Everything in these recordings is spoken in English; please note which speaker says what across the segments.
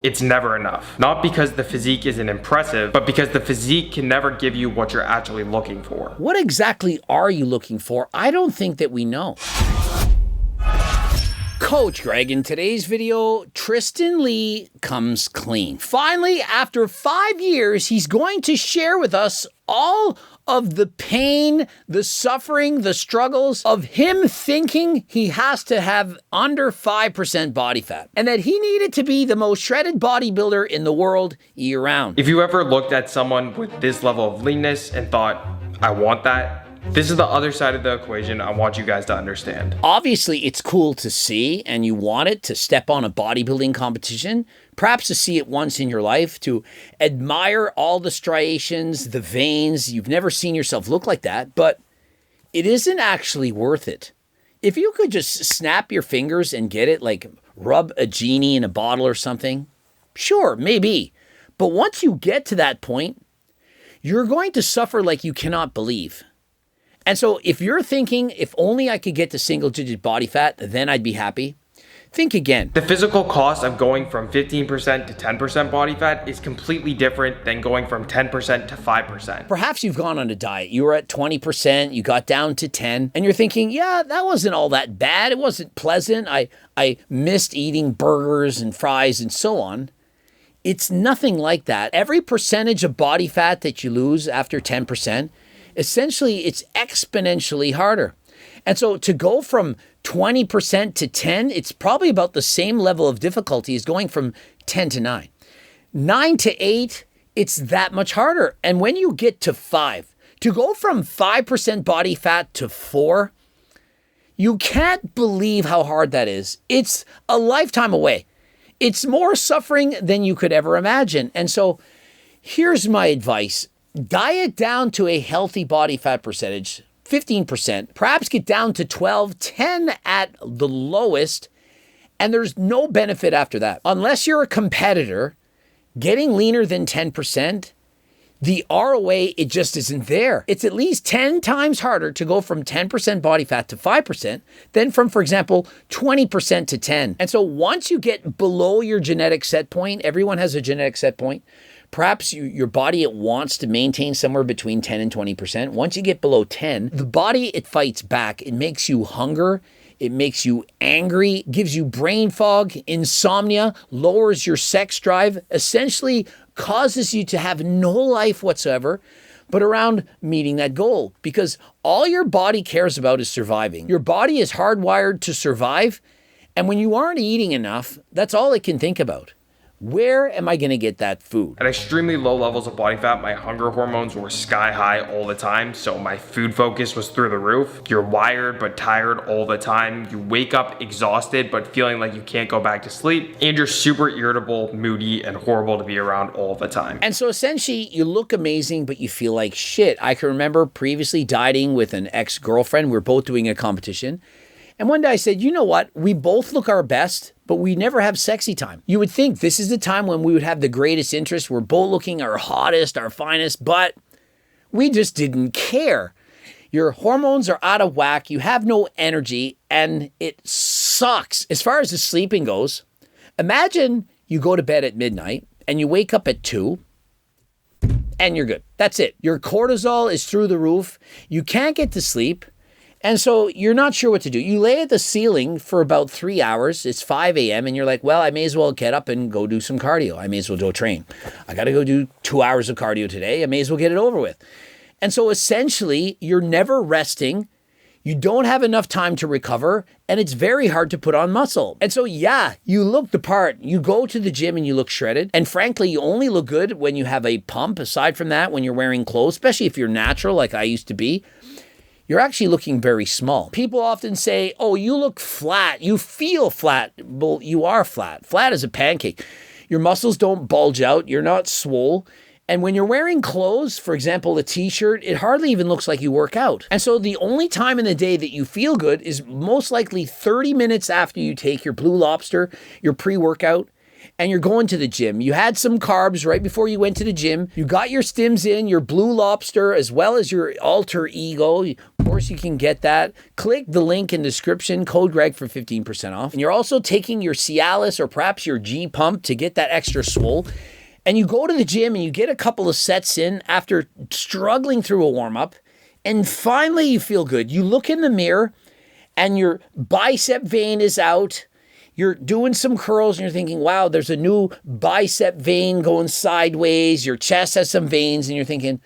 Speaker 1: It's never enough. Not because the physique isn't impressive, but because the physique can never give you what you're actually looking for.
Speaker 2: What exactly are you looking for? I don't think that we know. Coach Greg, in today's video, Tristan Lee comes clean. Finally, after 5 years, he's going to share with us all of the pain, the suffering, the struggles of him thinking he has to have under 5% body fat and that he needed to be the most shredded bodybuilder in the world year round.
Speaker 1: If you ever looked at someone with this level of leanness and thought, I want that, this is the other side of the equation I want you guys to understand.
Speaker 2: Obviously, it's cool to see and you want it to step on a bodybuilding competition, perhaps to see it once in your life, to admire all the striations, the veins. You've never seen yourself look like that, but it isn't actually worth it. If you could just snap your fingers and get it, like rub a genie in a bottle or something, sure, maybe. But once you get to that point, you're going to suffer like you cannot believe. And so if you're thinking, if only I could get to single-digit body fat, then I'd be happy, think again.
Speaker 1: The physical cost of going from 15% to 10% body fat is completely different than going from 10% to 5%.
Speaker 2: Perhaps you've gone on a diet. You were at 20%, you got down to 10, and you're thinking, yeah, that wasn't all that bad. It wasn't pleasant. I missed eating burgers and fries and so on. It's nothing like that. Every percentage of body fat that you lose after 10%, essentially, it's exponentially harder. And so to go from 20% to 10, it's probably about the same level of difficulty as going from 10 to 9. 9 to 8, it's that much harder. And when you get to 5, to go from 5% body fat to 4, you can't believe how hard that is. It's a lifetime away. It's more suffering than you could ever imagine. And so here's my advice. Diet down to a healthy body fat percentage, 15%, perhaps get down to 12, 10 at the lowest, and there's no benefit after that. Unless you're a competitor, getting leaner than 10%, the ROA, it just isn't there. It's at least 10 times harder to go from 10% body fat to 5% than from, for example, 20% to 10. And so once you get below your genetic set point, everyone has a genetic set point, perhaps your body, it wants to maintain somewhere between 10 and 20%. Once you get below 10, the body, it fights back. It makes you hunger. It makes you angry, gives you brain fog, insomnia, lowers your sex drive, essentially causes you to have no life whatsoever, but around meeting that goal. Because all your body cares about is surviving. Your body is hardwired to survive. And when you aren't eating enough, that's all it can think about. Where am I going to get that food?
Speaker 1: At extremely low levels of body fat, my hunger hormones were sky high all the time, so my food focus was through the roof. You're wired but tired all the time. You wake up exhausted but feeling like you can't go back to sleep, and you're super irritable, moody, and horrible to be around all the time.
Speaker 2: And so essentially, you look amazing, but you feel like shit. I can remember previously dieting with an ex-girlfriend. We were both doing a competition. And one day I said, you know what? We both look our best, but we never have sexy time. You would think this is the time when we would have the greatest interest. We're both looking our hottest, our finest, but we just didn't care. Your hormones are out of whack. You have no energy, and it sucks. As far as the sleeping goes, imagine you go to bed at midnight and you wake up at 2 and you're good. That's it. Your cortisol is through the roof. You can't get to sleep. And so you're not sure what to do. You lay at the ceiling for about 3 hours. It's 5 a.m. and you're like, well, I may as well get up and go do some cardio. I may as well go train. I got to go do 2 hours of cardio today. I may as well get it over with. And so essentially, you're never resting. You don't have enough time to recover, and it's very hard to put on muscle. And so, yeah, you look the part. You go to the gym and you look shredded. And frankly, you only look good when you have a pump. Aside from that, when you're wearing clothes, especially if you're natural like I used to be, you're actually looking very small. People often say, oh, you look flat. You feel flat. Well, you are flat. Flat as a pancake. Your muscles don't bulge out. You're not swole. And when you're wearing clothes, for example, a t-shirt, it hardly even looks like you work out. And so the only time in the day that you feel good is most likely 30 minutes after you take your Blue Lobster, your pre-workout, and you're going to the gym. You had some carbs right before you went to the gym. You got your stims in, your Blue Lobster, as well as your alter ego. Of course, you can get that. Click the link in the description, code Greg for 15% off. And you're also taking your Cialis or perhaps your G Pump to get that extra swole. And you go to the gym and you get a couple of sets in after struggling through a warm-up. And finally, you feel good. You look in the mirror and your bicep vein is out. You're doing some curls and you're thinking, wow, there's a new bicep vein going sideways. Your chest has some veins and you're thinking,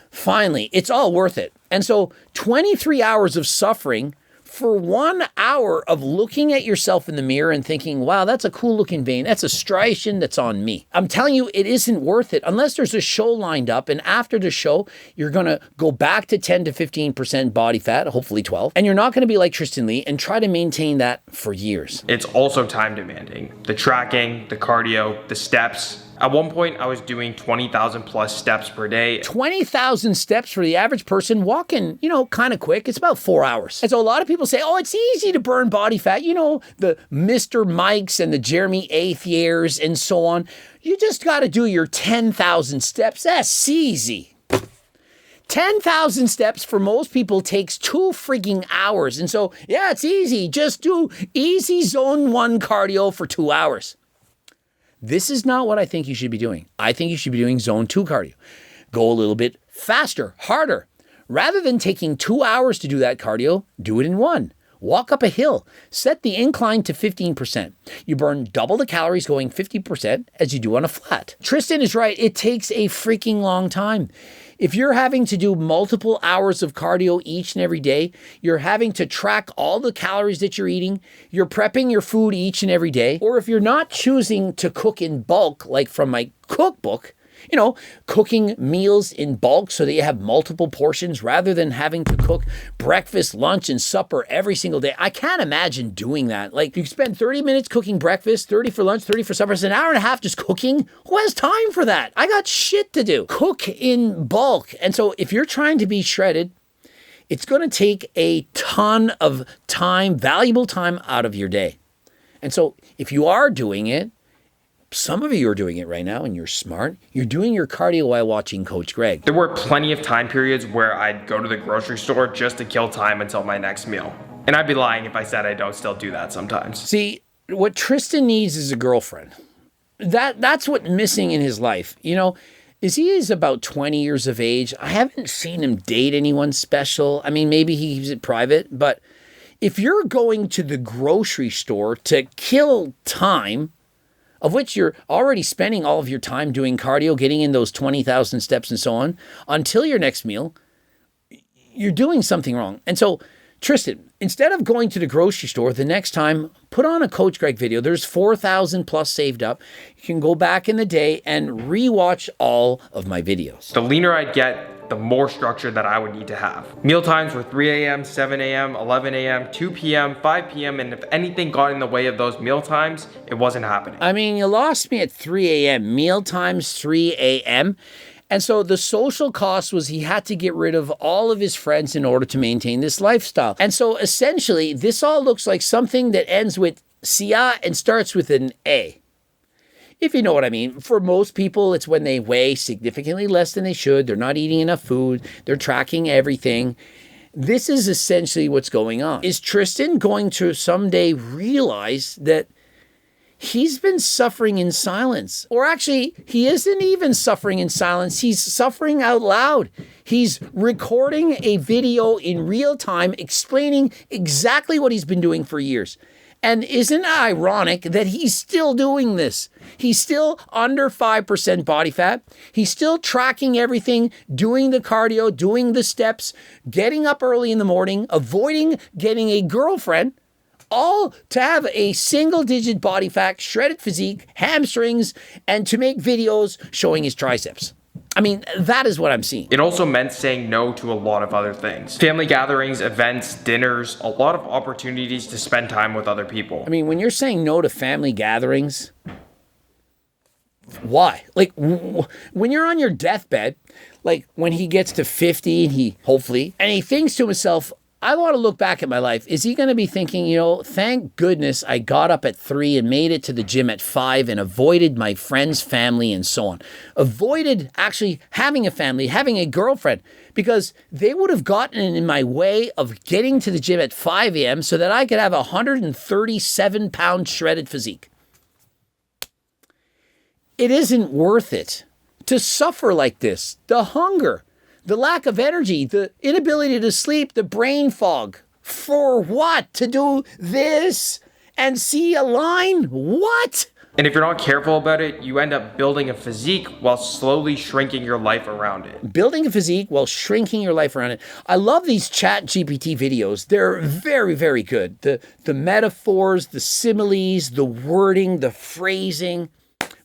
Speaker 2: finally, it's all worth it. And so 23 hours of suffering for 1 hour of looking at yourself in the mirror and thinking, wow, that's a cool looking vein. That's a striation that's on me. I'm telling you, it isn't worth it unless there's a show lined up. And after the show, you're going to go back to 10 to 15% body fat, hopefully 12. And you're not going to be like Tristan Lee and try to maintain that for years.
Speaker 1: It's also time demanding. The tracking, the cardio, the steps. At one point, I was doing 20,000 plus steps per day.
Speaker 2: 20,000 steps for the average person walking, kind of quick. It's about 4 hours. And so a lot of people say, oh, it's easy to burn body fat. The Mr. Mikes and the Jeremy Athieres and so on. You just got to do your 10,000 steps. That's easy. 10,000 steps for most people takes 2 freaking hours. And so, yeah, it's easy. Just do easy zone 1 cardio for 2 hours. This is not what I think you should be doing. I think you should be doing zone 2 cardio. Go a little bit faster, harder. Rather than taking 2 hours to do that cardio, do it in 1. Walk up a hill. Set the incline to 15%. You burn double the calories going 50% as you do on a flat. Tristan is right. It takes a freaking long time. If you're having to do multiple hours of cardio each and every day, you're having to track all the calories that you're eating, you're prepping your food each and every day, or if you're not choosing to cook in bulk, like from my cookbook, cooking meals in bulk so that you have multiple portions rather than having to cook breakfast, lunch, and supper every single day. I can't imagine doing that. Like, you spend 30 minutes cooking breakfast, 30 for lunch, 30 for supper. It's an hour and a half just cooking. Who has time for that? I got shit to do. Cook in bulk. And so if you're trying to be shredded, it's going to take a ton of time, valuable time out of your day. And so if you are doing it, some of you are doing it right now and you're smart. You're doing your cardio while watching Coach Greg.
Speaker 1: There were plenty of time periods where I'd go to the grocery store just to kill time until my next meal. And I'd be lying if I said I don't still do that sometimes.
Speaker 2: See, what Tristan needs is a girlfriend. That's what's missing in his life. He is about 20 years of age. I haven't seen him date anyone special. I mean, maybe he keeps it private, but if you're going to the grocery store to kill time, of which you're already spending all of your time doing cardio, getting in those 20,000 steps and so on, until your next meal, you're doing something wrong. And so, Tristan, instead of going to the grocery store, the next time, put on a Coach Greg video. There's 4,000 plus saved up. You can go back in the day and rewatch all of my videos.
Speaker 1: The leaner I'd get, the more structure that I would need to have. Meal times were 3 a.m., 7 a.m., 11 a.m., 2 p.m., 5 p.m., and if anything got in the way of those meal times, it wasn't happening.
Speaker 2: I mean, you lost me at 3 a.m., meal times 3 a.m., and so the social cost was he had to get rid of all of his friends in order to maintain this lifestyle. And so essentially, this all looks like something that ends with Sia and starts with an A. If you know what I mean. For most people, it's when they weigh significantly less than they should. They're not eating enough food. They're tracking everything. This is essentially what's going on. Is Tristan going to someday realize that he's been suffering in silence? Or actually, he isn't even suffering in silence. He's suffering out loud. He's recording a video in real time explaining exactly what he's been doing for years. And isn't it ironic that he's still doing this? He's still under 5% body fat. He's still tracking everything, doing the cardio, doing the steps, getting up early in the morning, avoiding getting a girlfriend, all to have a single-digit body fat, shredded physique, hamstrings, and to make videos showing his triceps. I mean, that is what I'm seeing.
Speaker 1: It also meant saying no to a lot of other things. Family gatherings, events, dinners, a lot of opportunities to spend time with other people.
Speaker 2: I mean, when you're saying no to family gatherings, why? Like, when you're on your deathbed, like when he gets to 50, and he thinks to himself, I want to look back at my life. Is he going to be thinking, you know, thank goodness I got up at 3 and made it to the gym at 5 and avoided my friends, family, and so on. Avoided actually having a family, having a girlfriend, because they would have gotten in my way of getting to the gym at 5 a.m. so that I could have a 137-pound shredded physique. It isn't worth it to suffer like this. The hunger, the lack of energy, the inability to sleep, the brain fog. For what? To do this and see a line? What?
Speaker 1: And if you're not careful about it, you end up building a physique while slowly shrinking your life around it.
Speaker 2: Building a physique while shrinking your life around it. I love these chat GPT videos. They're very, very good. The metaphors, the similes, the wording, the phrasing.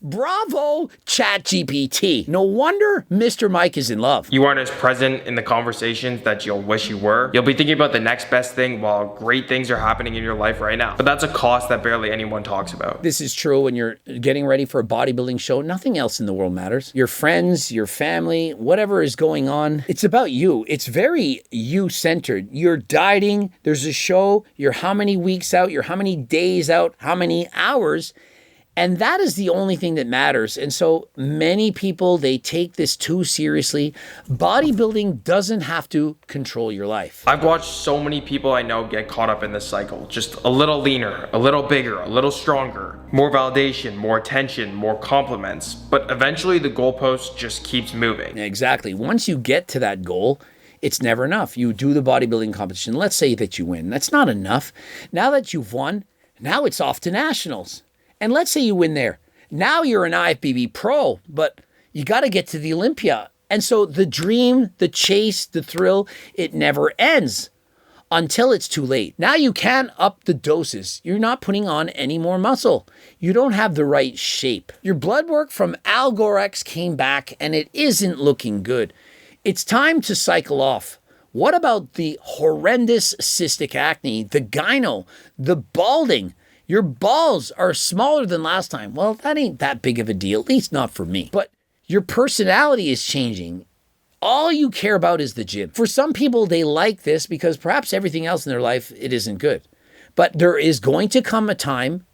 Speaker 2: Bravo, ChatGPT. No wonder Mr. Mike is in love.
Speaker 1: You aren't as present in the conversations that you'll wish you were. You'll be thinking about the next best thing while great things are happening in your life right now. But that's a cost that barely anyone talks about.
Speaker 2: This is true when you're getting ready for a bodybuilding show. Nothing else in the world matters. Your friends, your family, whatever is going on, it's about you. It's very you-centered. You're dieting, there's a show, you're how many weeks out, you're how many days out, how many hours. And that is the only thing that matters. And so many people, they take this too seriously. Bodybuilding doesn't have to control your life.
Speaker 1: I've watched so many people I know get caught up in this cycle. Just a little leaner, a little bigger, a little stronger. More validation, more attention, more compliments. But eventually the goalpost just keeps moving.
Speaker 2: Exactly. Once you get to that goal, it's never enough. You do the bodybuilding competition. Let's say that you win. That's not enough. Now that you've won, now it's off to nationals. And let's say you win there. Now you're an IFBB pro, but you got to get to the Olympia. And so the dream, the chase, the thrill, it never ends until it's too late. Now you can't up the doses. You're not putting on any more muscle. You don't have the right shape. Your blood work from Algorex came back and it isn't looking good. It's time to cycle off. What about the horrendous cystic acne, the gyno, the balding? Your balls are smaller than last time. Well, that ain't that big of a deal, at least not for me. But your personality is changing. All you care about is the gym. For some people, they like this because perhaps everything else in their life, it isn't good. But there is going to come a time,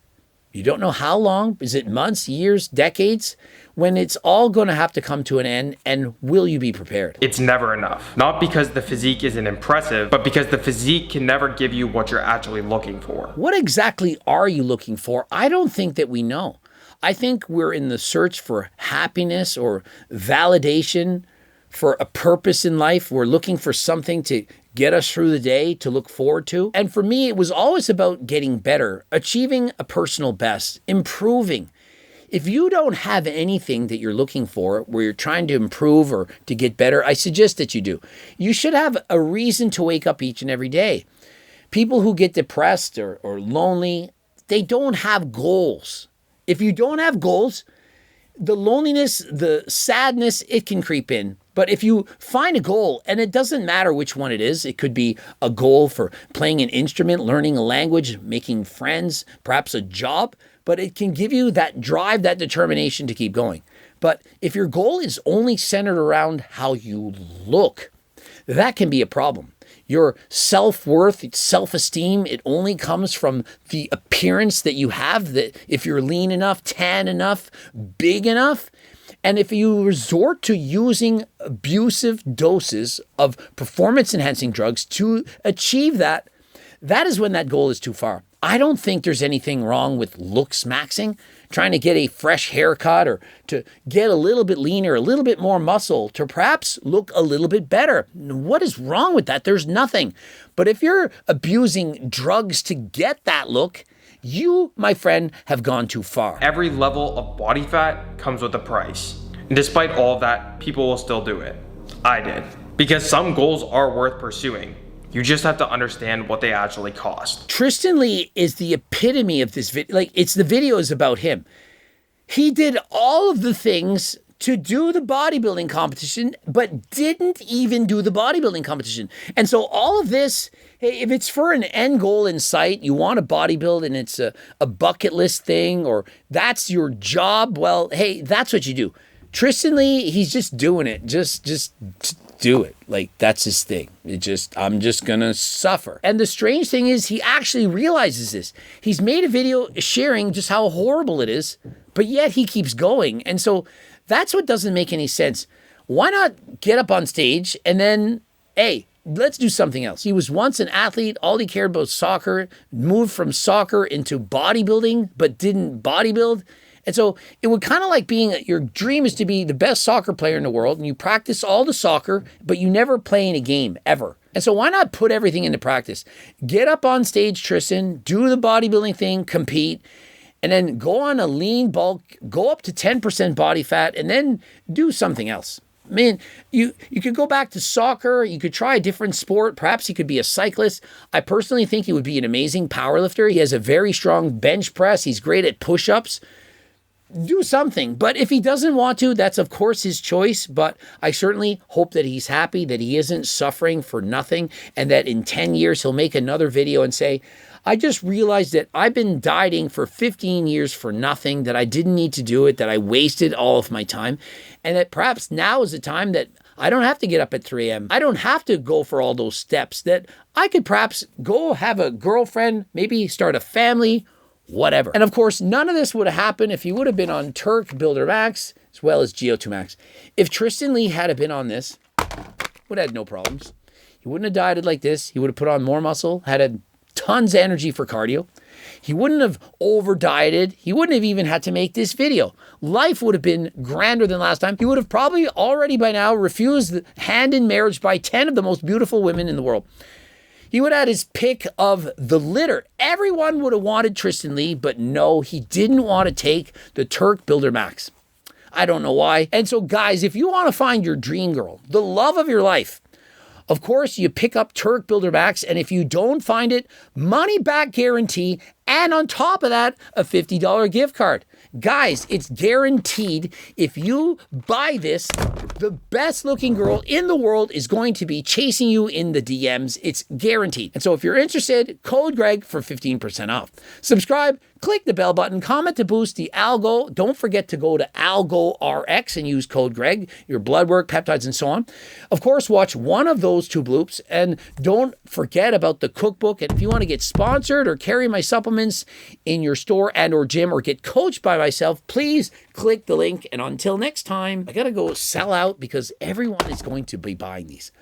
Speaker 2: you don't know how long, is it months, years, decades, when it's all going to have to come to an end, and will you be prepared?
Speaker 1: It's never enough. Not because the physique isn't impressive, but because the physique can never give you what you're actually looking for.
Speaker 2: What exactly are you looking for? I don't think that we know. I think we're in the search for happiness or validation, for a purpose in life. We're looking for something to get us through the day, to look forward to. And for me, it was always about getting better, achieving a personal best, improving. If you don't have anything that you're looking for, where you're trying to improve or to get better, I suggest that you do. You should have a reason to wake up each and every day. People who get depressed or lonely, they don't have goals. If you don't have goals, the loneliness, the sadness, it can creep in. But if you find a goal, and it doesn't matter which one it is, it could be a goal for playing an instrument, learning a language, making friends, perhaps a job, but it can give you that drive, that determination to keep going. But if your goal is only centered around how you look, that can be a problem. Your self-worth, self-esteem, it only comes from the appearance that you have, that if you're lean enough, tan enough, big enough. And if you resort to using abusive doses of performance-enhancing drugs to achieve that, that is when that goal is too far. I don't think there's anything wrong with looks maxing, trying to get a fresh haircut or to get a little bit leaner, a little bit more muscle, to perhaps look a little bit better. What is wrong with that? There's nothing. But if you're abusing drugs to get that look, you, my friend, have gone too far.
Speaker 1: Every level of body fat comes with a price. And despite all of that, people will still do it. I did. Because some goals are worth pursuing. You just have to understand what they actually cost.
Speaker 2: Tristan Lee is the epitome of this video. Like, it's the videos about him. He did all of the things to do the bodybuilding competition, but didn't even do the bodybuilding competition. And so all of this, hey, if it's for an end goal in sight, you want to bodybuild and it's a bucket list thing, or that's your job, well, hey, that's what you do. Tristan Lee, he's just doing it, just do it. Like, that's his thing. I'm just gonna suffer. And the strange thing is he actually realizes this. He's made a video sharing just how horrible it is, but yet he keeps going. And so that's what doesn't make any sense. Why not get up on stage and then, hey, let's do something else. He was once an athlete. All he cared about soccer, moved from soccer into bodybuilding, but didn't bodybuild. And so it would kind of like being, your dream is to be the best soccer player in the world, and you practice all the soccer, but you never play in a game, ever. And so why not put everything into practice? Get up on stage, Trystin, do the bodybuilding thing, compete, and then go on a lean bulk, go up to 10% body fat, and then do something else. I mean, you could go back to soccer. You could try a different sport. Perhaps he could be a cyclist. I personally think he would be an amazing powerlifter. He has a very strong bench press. He's great at push-ups. Do something. But if he doesn't want to, that's of course his choice. But I certainly hope that he's happy, that he isn't suffering for nothing, and that in 10 years he'll make another video and say, I just realized that I've been dieting for 15 years for nothing, that I didn't need to do it, that I wasted all of my time, and that perhaps now is the time that I don't have to get up at 3 a.m. I don't have to go for all those steps, that I could perhaps go have a girlfriend, maybe start a family, whatever. And of course, none of this would have happened if he would have been on Turk Builder Max as well as GO2 Max. If Tristan Lee had been on this, would have had no problems. He wouldn't have dieted like this. He would have put on more muscle, had tons of energy for cardio. He wouldn't have over dieted. He wouldn't have even had to make this video. Life would have been grander than last time. He would have probably already by now refused the hand in marriage by 10 of the most beautiful women in the world. He would have had his pick of the litter. Everyone would have wanted Tristan Lee, but no, he didn't want to take the Turk Builder Max. I don't know why. And so guys, if you want to find your dream girl, the love of your life, of course, you pick up Turk Builder Max, and if you don't find it, money back guarantee, and on top of that, a $50 gift card. Guys, it's guaranteed. If you buy this, the best looking girl in the world is going to be chasing you in the DMs. It's guaranteed. And so if you're interested, code Greg for 15% off. Subscribe, click the bell button, comment to boost the algo. Don't forget to go to Algo RX and use code Greg, your blood work, peptides, and so on. Of course, watch one of those two bloops, and don't forget about the cookbook. And if you want to get sponsored or carry my supplements in your store and or gym or get coached by myself, please click the link. And until next time, I gotta go sell out because everyone is going to be buying these.